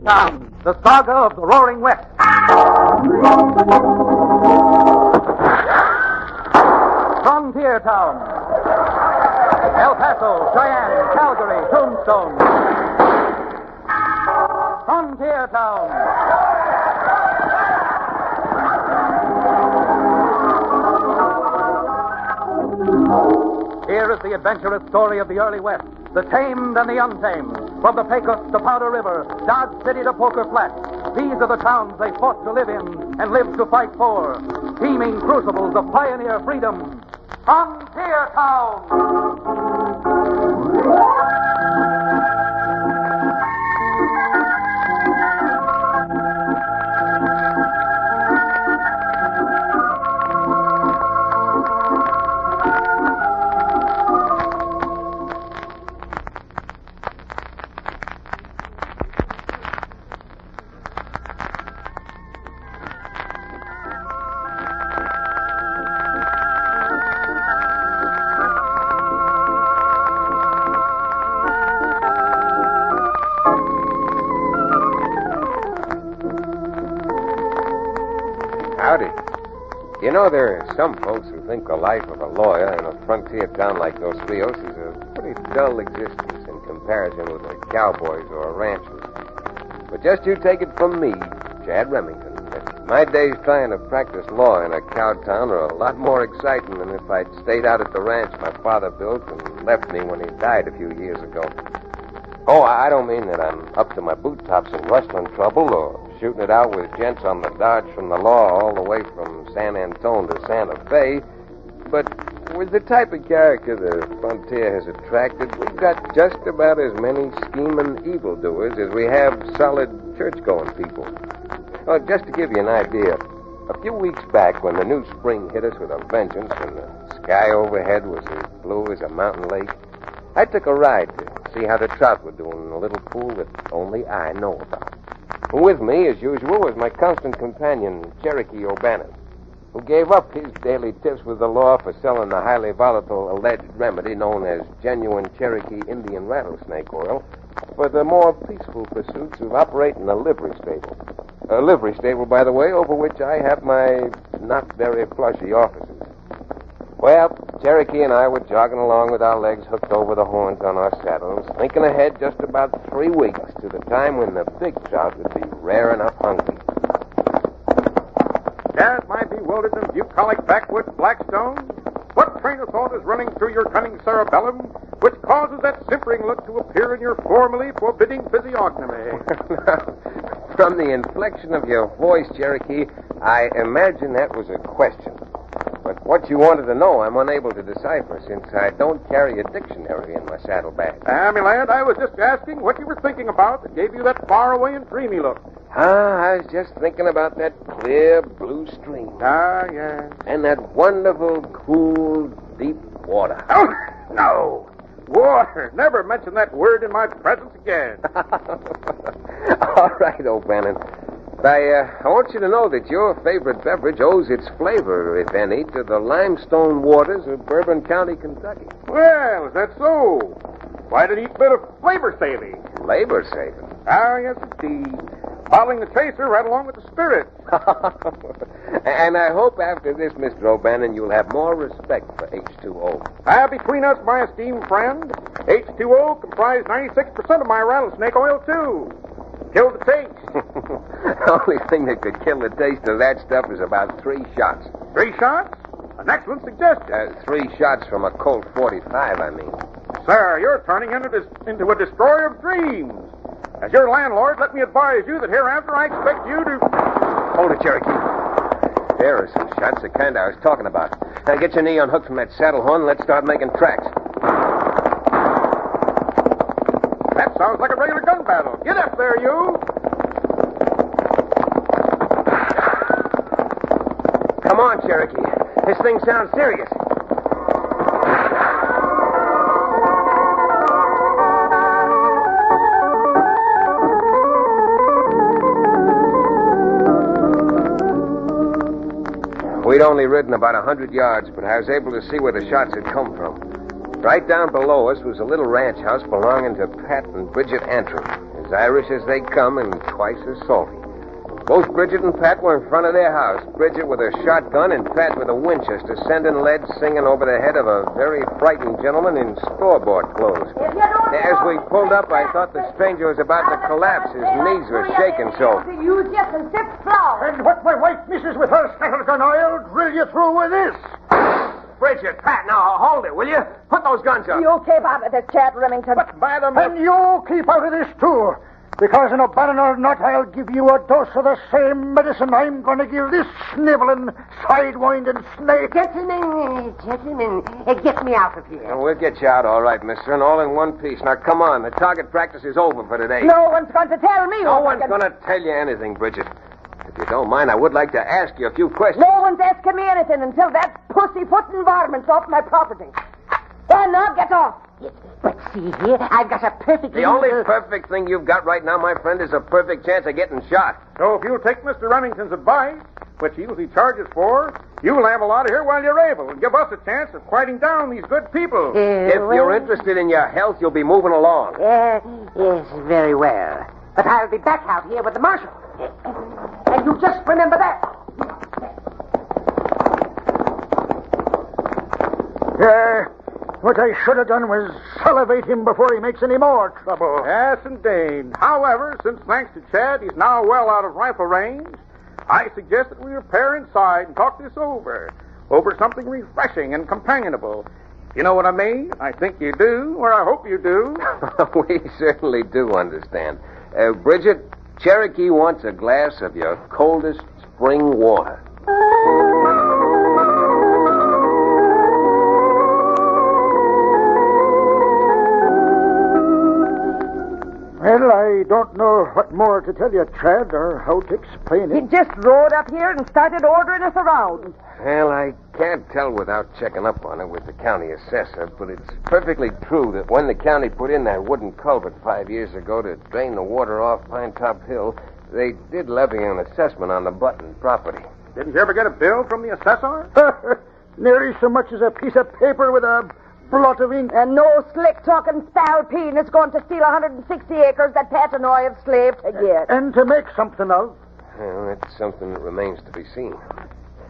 Town, the saga of the Roaring West. Frontier Town. El Paso, Cheyenne, Calgary, Tombstone. Frontier Town. Here is the adventurous story of the early West, the tamed and the untamed. From the Pecos to Powder River, Dodge City to Poker Flat. These are the towns they fought to live in and lived to fight for. Teeming crucibles of pioneer freedom. Frontier Town! Howdy. You know, there are some folks who think the life of a lawyer in a frontier town like Dos Rios is a pretty dull existence in comparison with the cowboys or ranchers. But just you take it from me, Chad Remington, that my days trying to practice law in a cow town are a lot more exciting than if I'd stayed out at the ranch my father built and left me when he died a few years ago. Oh, I don't mean that I'm up to my boot tops in rustling trouble or shooting it out with gents on the dodge from the law all the way from San Antone to Santa Fe. But with the type of character the frontier has attracted, we've got just about as many scheming evildoers as we have solid church-going people. Oh, just to give you an idea, a few weeks back when the new spring hit us with a vengeance and the sky overhead was as blue as a mountain lake, I took a ride to see how the trout were doing in a little pool that only I know about. With me, as usual, was my constant companion, Cherokee O'Bannon, who gave up his daily tips with the law for selling the highly volatile alleged remedy known as genuine Cherokee Indian rattlesnake oil for the more peaceful pursuits of operating a livery stable. A livery stable, by the way, over which I have my not very flushy offices. Well, Cherokee and I were jogging along with our legs hooked over the horns on our saddles, thinking ahead just about 3 weeks to the time when the big trout would be raring up hungry. Dad, my bewildered and bucolic backwoods Blackstone, what train of thought is running through your cunning cerebellum which causes that simpering look to appear in your formerly forbidding physiognomy? From the inflection of your voice, Cherokee, I imagine that was a question. But what you wanted to know, I'm unable to decipher since I don't carry a dictionary in my saddlebag. My lad, I was just asking what you were thinking about that gave you that faraway and dreamy look. I was just thinking about that clear blue stream. Yes. And that wonderful, cool, deep water. Oh, no. Water. Never mention that word in my presence again. All right, O'Bannon. But I want you to know that your favorite beverage owes its flavor, if any, to the limestone waters of Bourbon County, Kentucky. Well, is that so? Quite a neat bit of flavor saving. Flavor saving? Yes, indeed. Bottling the chaser right along with the spirit. And I hope after this, Mr. O'Bannon, you'll have more respect for H2O. Between us, my esteemed friend, H2O comprised 96% of my rattlesnake oil, too. Kill the taste. The only thing that could kill the taste of that stuff is about 3 shots. 3 shots? An excellent suggestion. 3 shots from a Colt 45, I mean. Sir, you're turning into a destroyer of dreams. As your landlord, let me advise you that hereafter I expect you to... Hold it, Cherokee. There are some shots, the kind I was talking about. Now get your knee unhooked from that saddle horn and let's start making tracks. That sounds like a regular gun battle. Get up there, you. Come on, Cherokee. This thing sounds serious. We'd only ridden about 100 yards, but I was able to see where the shots had come from. Right down below us was a little ranch house belonging to Pat and Bridget Antrim. As Irish as they come and twice as salty. Both Bridget and Pat were in front of their house. Bridget with her shotgun and Pat with a Winchester, sending lead singing over the head of a very frightened gentleman in store-bought clothes. As we pulled up, I thought the stranger was about to collapse. His knees were shaking so. You just a sip flour. And what my wife misses with her scattergun, I'll drill you through with this. Bridget, Pat, now hold it, will you? Put those guns up. You keep out of this, Chad Remington. But, madam... And you keep out of this, too. Because in a bannon or not, I'll give you a dose of the same medicine I'm going to give this sniveling, sidewinding snake. Gentlemen, get me out of here. Well, we'll get you out all right, mister, and all in one piece. Now, come on. The target practice is over for today. No one's going to tell me. No one's going to tell you anything, Bridget. If you don't mind, I would like to ask you a few questions. No one's asking me anything until that pussyfooting varmint's off my property. Then now get off. But see here, I've got a perfect... The only perfect thing you've got right now, my friend, is a perfect chance of getting shot. So if you'll take Mr. Remington's advice, which he usually charges for, you'll amble out of here while you're able and give us a chance of quieting down these good people. If you're interested in your health, you'll be moving along. Yes, very well. But I'll be back out here with the marshal. And you just remember that. What I should have done was salivate him before he makes any more trouble. Yes, indeed. However, since thanks to Chad, he's now well out of rifle range, I suggest that we repair inside and talk this over something refreshing and companionable. You know what I mean? I think you do, or I hope you do. We certainly do understand. Bridget, Cherokee wants a glass of your coldest spring water. Well, I don't know what more to tell you, Chad, or how to explain He it. just rode up here and started ordering us around. Well, I can't tell without checking up on it with the county assessor, but it's perfectly true that when the county put in that wooden culvert 5 years ago to drain the water off Pine Top Hill, they did levy an assessment on the Button property. Didn't you ever get a bill from the assessor? Nearly so much as a piece of paper with a blot of ink. And no slick-talking spalpeen is going to steal 160 acres that Pat and I have slaved to get. And to make something of. Well, that's something that remains to be seen.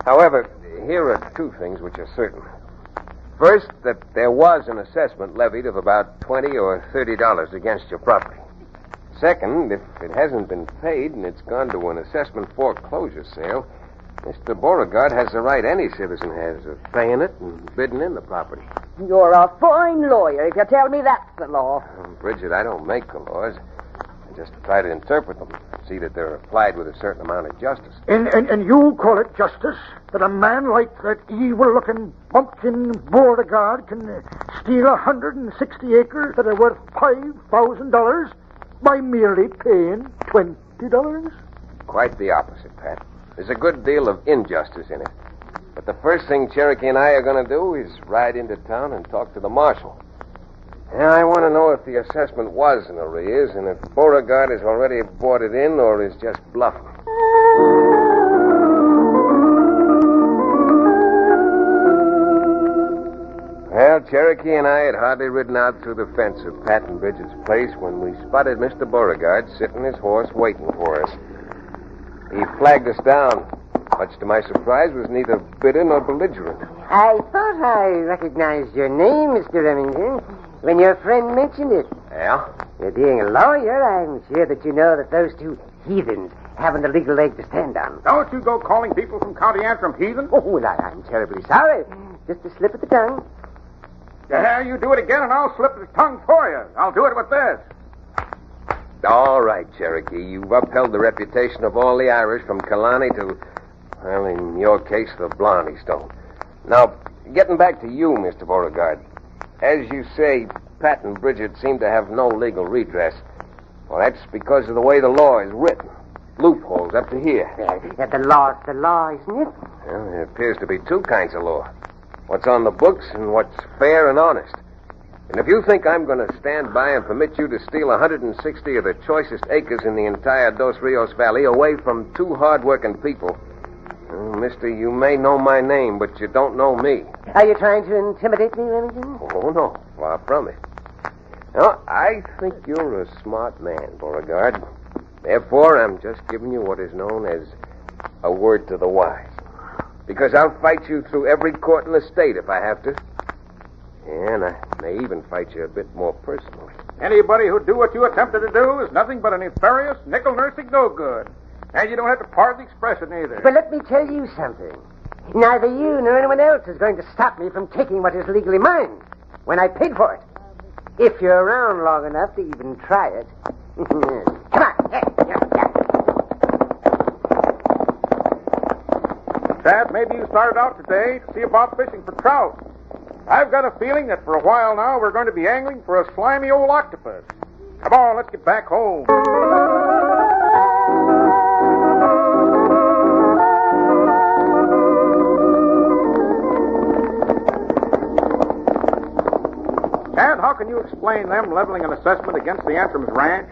However, here are two things which are certain. First, that there was an assessment levied of about $20 or $30 against your property. Second, if it hasn't been paid and it's gone to an assessment foreclosure sale, Mr. Beauregard has the right any citizen has of paying it and bidding in the property. You're a fine lawyer if you tell me that's the law. Bridget, I don't make the laws. I just try to interpret them, see that they're applied with a certain amount of justice. And you call it justice that a man like that evil-looking bumpkin Beauregard can steal 160 acres that are worth $5,000 by merely paying $20? Quite the opposite, Pat. There's a good deal of injustice in it. But the first thing Cherokee and I are going to do is ride into town and talk to the marshal. And I want to know if the assessment was in arrears and if Beauregard has already bought it in or is just bluffing. Well, Cherokee and I had hardly ridden out through the fence of Pat and Bridget's place when we spotted Mr. Beauregard sitting his horse waiting for us. He flagged us down. Much to my surprise, was neither bitter nor belligerent. I thought I recognized your name, Mr. Remington, when your friend mentioned it. Yeah? You're being a lawyer, I'm sure that you know that those two heathens haven't a legal leg to stand on. Don't you go calling people from County Antrim heathen. Oh, well, I'm terribly sorry. Just a slip of the tongue. Yeah, you do it again and I'll slip the tongue for you. I'll do it with this. All right, Cherokee. You've upheld the reputation of all the Irish from Killarney to, well, in your case, the Blarney Stone. Now, getting back to you, Mr. Beauregard. As you say, Pat and Bridget seem to have no legal redress. Well, that's because of the way the law is written. Loopholes up to here. The law's the law, isn't it? Well, there appears to be two kinds of law. What's on the books and what's fair and honest. And if you think I'm going to stand by and permit you to steal 160 of the choicest acres in the entire Dos Rios Valley away from two hard-working people, well, mister, you may know my name, but you don't know me. Are you trying to intimidate me, Remington? Oh, no. Far from it. No, I think you're a smart man, Beauregard. Therefore, I'm just giving you what is known as a word to the wise. Because I'll fight you through every court in the state if I have to. And I may even fight you a bit more personally. Anybody who'd do what you attempted to do is nothing but a nefarious, nickel-nursing no-good. And you don't have to pardon the expression either. But let me tell you something. Neither you nor anyone else is going to stop me from taking what is legally mine when I paid for it. If you're around long enough to even try it. Come on. Chad, maybe you started out today to see about fishing for trout. I've got a feeling that for a while now we're going to be angling for a slimy old octopus. Come on, let's get back home. Chad, how can you explain them leveling an assessment against the Antrums Ranch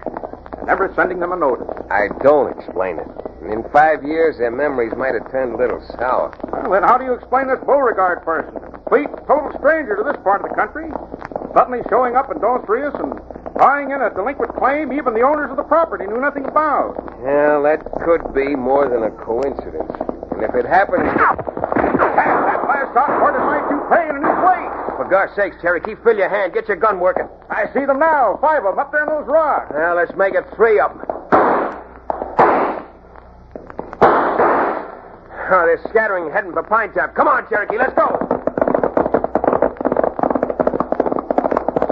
and never sending them a notice? I don't explain it. In 5 years, their memories might have turned a little sour. Well, then how do you explain this Beauregard person? A complete, total stranger to this part of the country, suddenly showing up in Dos Rios and tying in a delinquent claim even the owners of the property knew nothing about. Well, that could be more than a coincidence. And if it happens... That last shot ordered my toupee in a new place. For God's sakes, Cherokee, fill your hand. Get your gun working. I see them now. 5 of them up there in those rocks. Well, let's make it 3 of them. Oh, they're scattering, heading for Pine Top. Come on, Cherokee, let's go.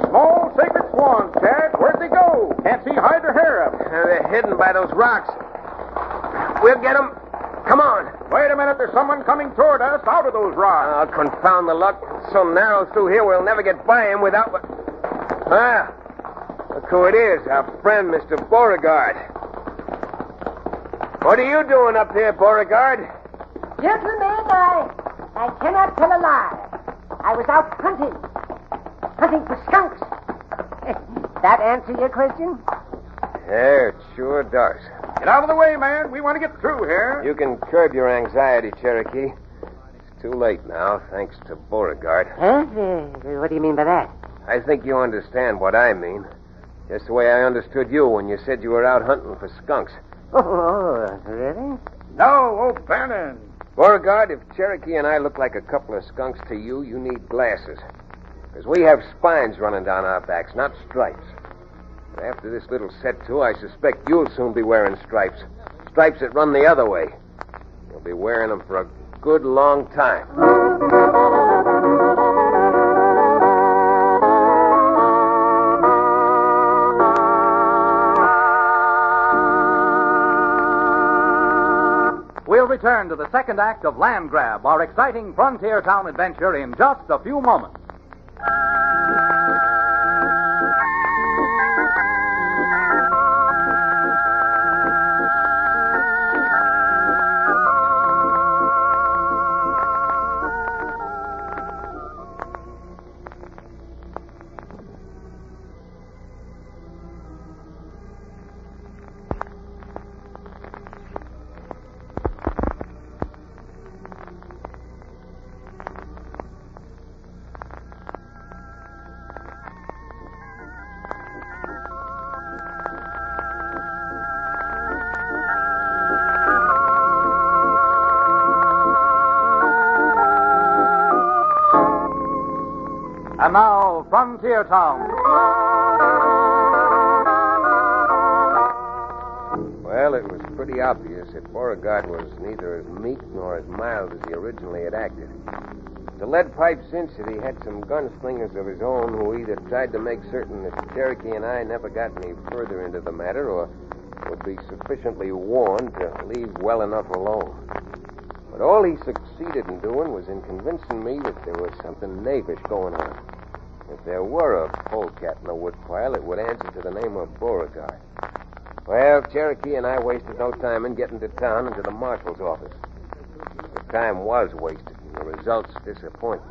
Small sacred swans, Chad. Where'd they go? Can't see hide or hair of them. They're hidden by those rocks. We'll get them. Come on. Wait a minute. There's someone coming toward us out of those rocks. Oh, confound the luck. It's so narrow through here, we'll never get by him without... Ah, look who it is, our friend, Mr. Beauregard. What are you doing up here, Beauregard? Gentlemen, I cannot tell a lie. I was out hunting for skunks. That answer your question? Yeah, it sure does. Get out of the way, man. We want to get through here. You can curb your anxiety, Cherokee. It's too late now, thanks to Beauregard. Huh? What do you mean by that? I think you understand what I mean. Just the way I understood you when you said you were out hunting for skunks. Oh, really? No, O'Bannon. Beauregard, if Cherokee and I look like a couple of skunks to you, you need glasses. Because we have spines running down our backs, not stripes. But after this little set to, I suspect you'll soon be wearing stripes. Stripes that run the other way. You'll be wearing them for a good long time. We'll return to the second act of Land Grab, our exciting frontier town adventure, in just a few moments. And now, Frontier Town. Well, it was pretty obvious that Beauregard was neither as meek nor as mild as he originally had acted. The lead pipe cinched that he had some gunslingers of his own who either tried to make certain that Cherokee and I never got any further into the matter or would be sufficiently warned to leave well enough alone. But all he succeeded in doing was in convincing me that there was something knavish going on. If there were a polecat in the woodpile, it would answer to the name of Beauregard. Well, Cherokee and I wasted no time in getting to town and to the marshal's office. The time was wasted, and the results disappointing.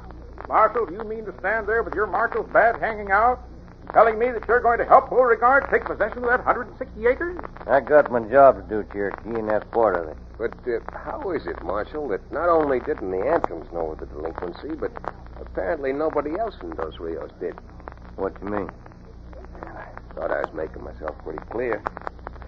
Marshal, do you mean to stand there with your marshal's badge hanging out, telling me that you're going to help Beauregard take possession of that 160 acres? I got my job to do, Cherokee, and that's part of it. But how is it, Marshal, that not only didn't the Antrums know of the delinquency, but apparently nobody else in Dos Rios did? What you mean? Thought I was making myself pretty clear.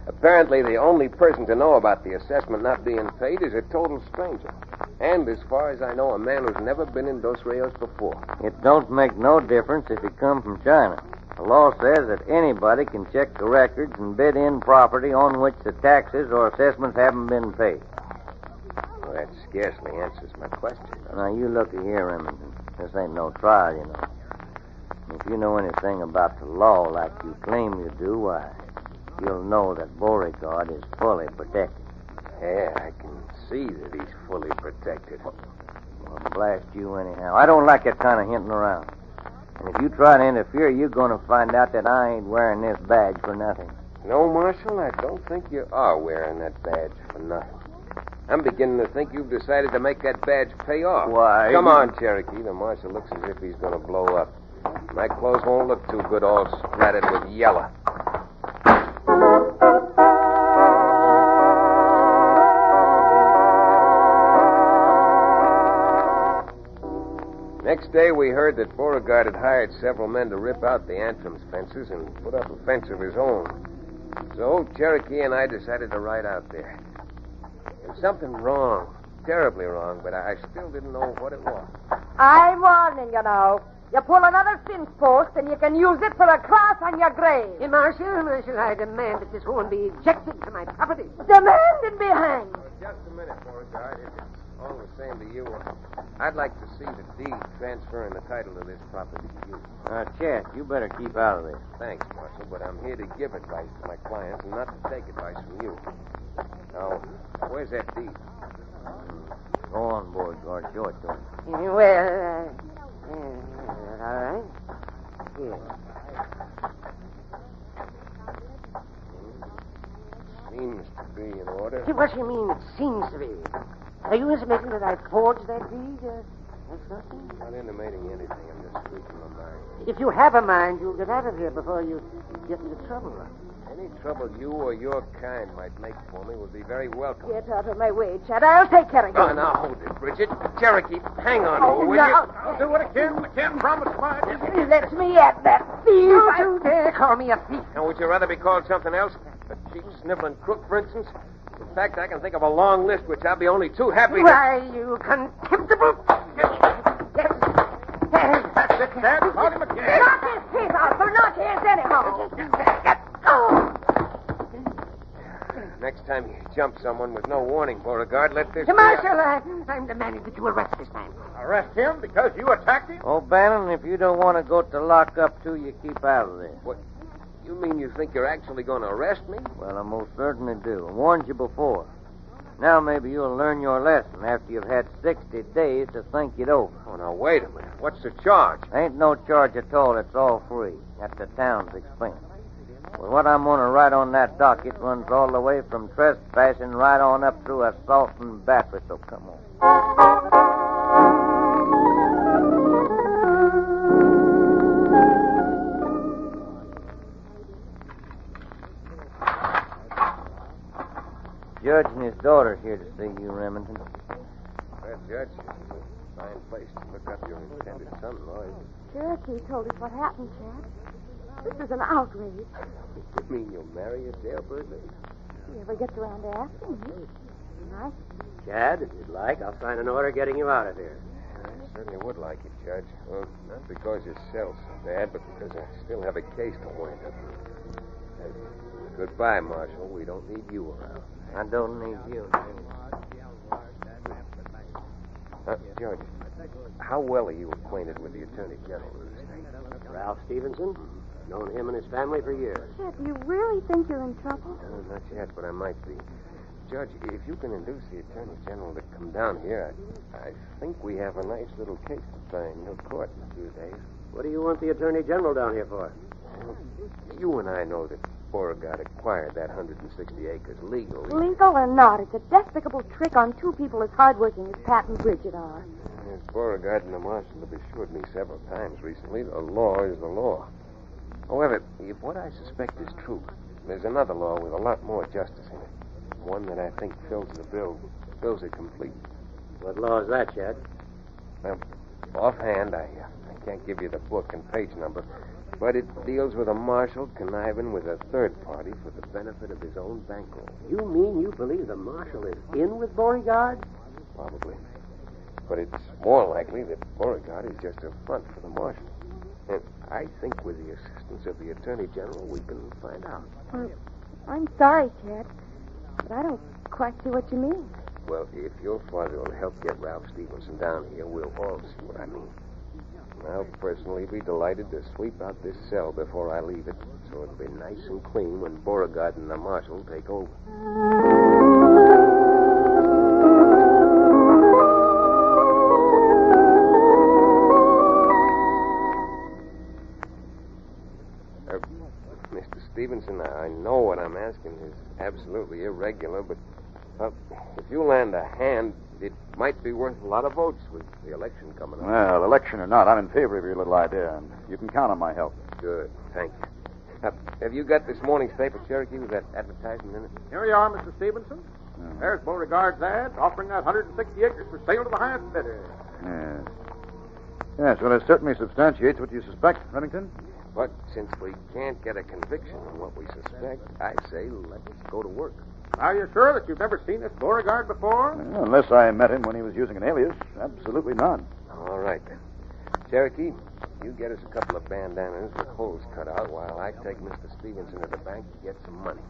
Apparently, the only person to know about the assessment not being paid is a total stranger. And as far as I know, a man who's never been in Dos Rios before. It don't make no difference if he come from China. The law says that anybody can check the records and bid in property on which the taxes or assessments haven't been paid. Well, that scarcely answers my question. Now, you looky here, Remington. This ain't no trial, you know. If you know anything about the law like you claim you do, why, you'll know that Beauregard is fully protected. Yeah, I can see that he's fully protected. Well, blast you anyhow. I don't like that kind of hinting around. And if you try to interfere, you're going to find out that I ain't wearing this badge for nothing. No, Marshal, I don't think you are wearing that badge for nothing. I'm beginning to think you've decided to make that badge pay off. Why? Come on, Cherokee. The Marshal looks as if he's going to blow up. My clothes won't look too good all splattered with yellow. Next day, we heard that Beauregard had hired several men to rip out the Anthem's fences and put up a fence of his own. So, Cherokee and I decided to ride out there. There's something wrong, terribly wrong, but I still didn't know what it was. I'm warning you now. You pull another fence post and you can use it for a cross on your grave. Hey, Marshal, I demand that this woman be ejected from my property. Demand and be hanged. Just a minute, Beauregard. If it's all the same to you, I'd like to see the deed transferring the title of this property to you. Chet, you better keep out of this. Thanks, Marshal, but I'm here to give advice to my clients and not to take advice from you. Now, where's that deed? Go on, Beauregard. Show it to him. Well, all right. Here. Seems to be in order. What do you mean it seems to be? Are you intimating that I forged that deed? That's nothing? I'm not intimating anything. I'm just speaking my mind. If you have a mind, you'll get out of here before you get into trouble. Any trouble you or your kind might make for me would be very welcome. Get out of my way, Chad. I'll take care of you. Oh, now, hold it, Bridget. Cherokee, hang on, Oh, will no. you? I'll do it again. Again, promise my. Let me at that thief. Don't you dare call me a thief. Now, would you rather be called something else? A cheap, sniveling crook, for instance? In fact, I can think of a long list which I'll be only too happy to... Why, you contemptible... That's it, Dad. Call him again. Knock his teeth out, for knock his anyhow. Next time you jump someone with no warning, Beauregard, let this... Marshal, I'm demanding that you arrest this man. Arrest him because you attacked him? Oh, Bannon, if you don't want to go to lockup, too, you keep out of this. What? You mean you think you're actually going to arrest me? Well, I most certainly do. I warned you before. Now maybe you'll learn your lesson after you've had 60 days to think it over. Oh, now, wait a minute. What's the charge? Ain't no charge at all. It's all free. At the town's expense. Well, what I'm going to write on that docket runs all the way from trespassing right on up through assault and battery, so come on. Judge and his daughter's here to see you, Remington. Well, Judge, it's a fine place to look up your intended son-in-law. Cherokee told us what happened, Chad. This is an outrage. You mean you'll marry a jailbird lady? He never gets around to asking me. Nice. Chad, if you'd like, I'll sign an order getting you out of here. I certainly would like it, Judge. Well, not because your cell's so bad, but because I still have a case to wind up. Goodbye, Marshal. We don't need you around. I don't need you. Judge, how well are you acquainted with the Attorney General of the state? Ralph Stevenson? Known him and his family for years. Chad, do you really think you're in trouble? No, not yet, but I might be. Judge, if you can induce the Attorney General to come down here, I think we have a nice little case to try in your court in a few days. What do you want the Attorney General down here for? You and I know that Beauregard acquired that 160 acres legally. Legal or not, it's a despicable trick on two people as hardworking as Pat and Bridget are. As Beauregard and the Marshal have assured me several times recently, the law is the law. However, if what I suspect is true, there's another law with a lot more justice in it. One that I think fills the bill, fills it complete. What law is that, Chad? Well, offhand, I can't give you the book and page number, But it deals with a marshal conniving with a third party for the benefit of his own bankroll. You mean you believe the marshal is in with Beauregard? Probably. But it's more likely that Beauregard is just a front for the marshal. And I think with the assistance of the Attorney General, we can find out. Well, I'm sorry, Chad, but I don't quite see what you mean. Well, if your father will help get Ralph Stevenson down here, we'll all see what I mean. I'll personally be delighted to sweep out this cell before I leave it, so it'll be nice and clean when Beauregard and the marshal take over. Mr. Stevenson, I know what I'm asking is absolutely irregular, but if you lend a hand, it might be worth a lot of votes with the election coming up. Well, election or not, I'm in favor of your little idea, and you can count on my help. Good, thank you. Have you got this morning's paper, Cherokee, with that advertisement in it? Here you are, Mr. Stevenson. There's Beauregard's ad offering that 160 acres for sale to the highest bidder. Yes. Yes, well, it certainly substantiates what you suspect, Remington. But since we can't get a conviction on what we suspect, I say let's go to work. Are you sure that you've never seen this Beauregard before? Well, unless I met him when he was using an alias, absolutely not. All right, then. Cherokee, you get us a couple of bandanas with holes cut out while I take Mr. Stevenson to the bank to get some money.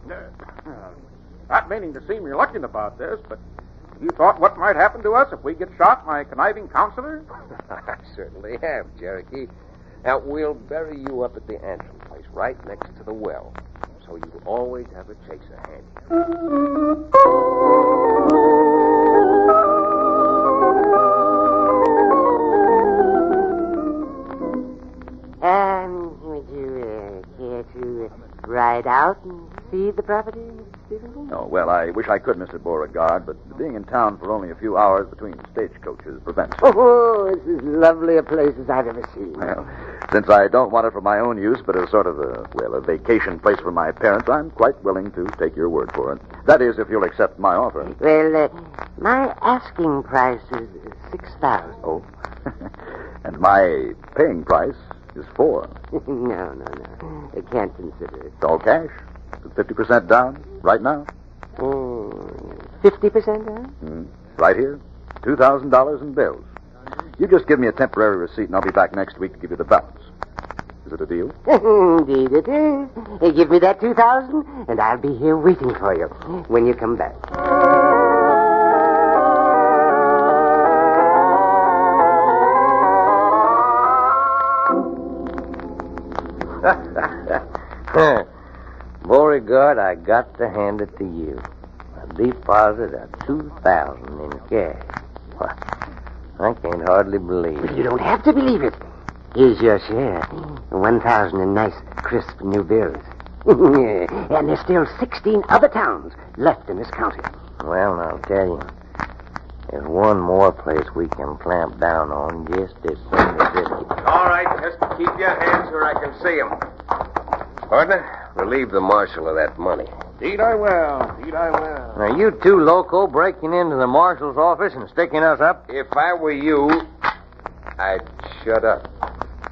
Not meaning to seem reluctant about this, but have you thought what might happen to us if we get shot by a conniving counselor? I certainly have, Cherokee. Now, we'll bury you up at the Antrim place, right next to the well, so you'll always have a chaser handy. Would you care to ride out and see the property, Mr. Stevenson? Oh, well, I wish I could, Mr. Beauregard, but being in town for only a few hours between stagecoaches prevents it. Oh, it's as lovely a place as I've ever seen. Well, since I don't want it for my own use, but as sort of a vacation place for my parents, I'm quite willing to take your word for it. That is, if you'll accept my offer. Well, my asking price is $6,000. Oh. And my paying price is $4,000. No. I can't consider it. It's all cash. 50% down, right now. 50% down? Right here. $2,000 in bills. You just give me a temporary receipt, and I'll be back next week to give you the balance. Is it a deal? Indeed it is. Give me that $2,000, and I'll be here waiting for you when you come back. Beauregard, I got to hand it to you. A deposit of $2,000 in cash. What? I can't hardly believe it. You don't have to believe it. Here's your share. 1,000 in nice, crisp new bills. And there's still 16 other towns left in this county. Well, I'll tell you. There's one more place we can clamp down on just as soon as this gets... All right, just keep your hands where I can see them. Partner, relieve the marshal of that money. Indeed I will. Are you two loco breaking into the marshal's office and sticking us up? If I were you, I'd shut up.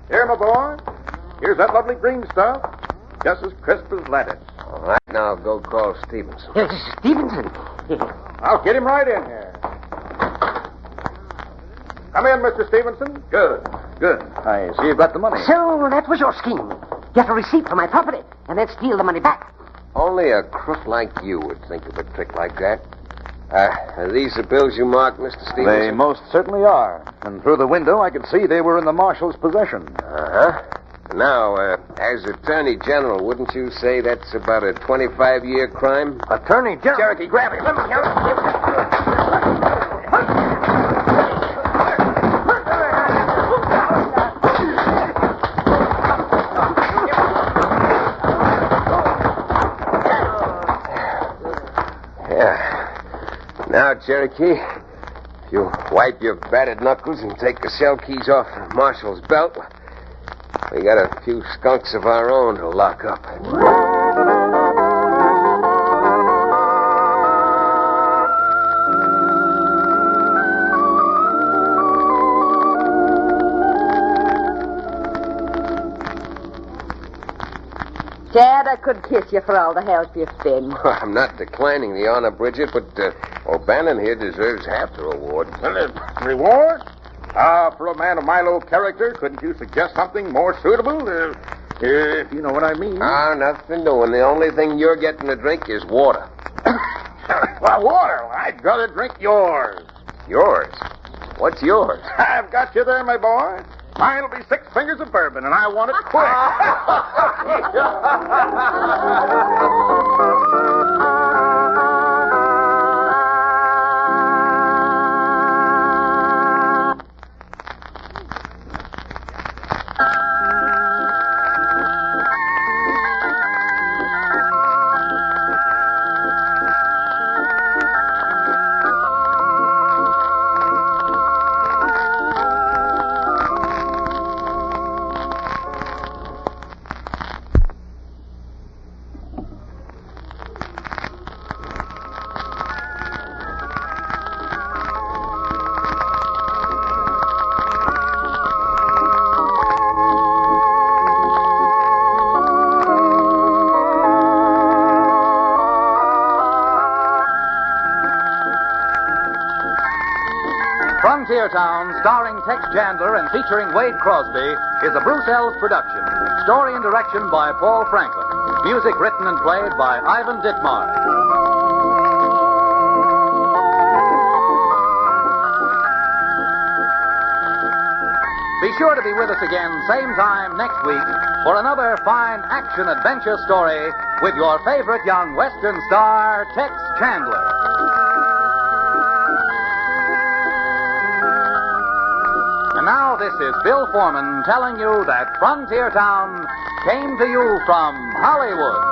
Here, my boy. Here's that lovely green stuff. Just as crisp as lettuce. All right, now go call Stevenson. Stevenson. I'll get him right in here. Come in, Mr. Stevenson. Good. I see you've got the money. So that was your scheme. Get a receipt for my property and then steal the money back. Only a crook like you would think of a trick like that. Are these the bills you marked, Mr. Stevenson? They most certainly are. And through the window, I could see they were in the marshal's possession. Uh-huh. Now, as Attorney General, wouldn't you say that's about a 25-year crime? Attorney General? Cherokee, grab him. Now, Cherokee, if you wipe your battered knuckles and take the cell keys off the marshal's belt, we got a few skunks of our own to lock up. Chad, I could kiss you for all the help you've been. I'm not declining the honor, Bridget, but O'Bannon here deserves half the reward. Reward? For a man of Milo character, couldn't you suggest something more suitable? If you know what I mean. Nothing doing. The only thing you're getting to drink is water. Well, water. I'd rather drink yours. Yours? What's yours? I've got you there, my boy. Mine'll be 6 fingers of bourbon, and I want it quick. Frontier Town, starring Tex Chandler and featuring Wade Crosby, is a Bruce Ells production. Story and direction by Paul Franklin. Music written and played by Ivan Ditmar. Be sure to be with us again, same time next week, for another fine action-adventure story with your favorite young Western star, Tex Chandler. And now this is Bill Foreman telling you that Frontier Town came to you from Hollywood.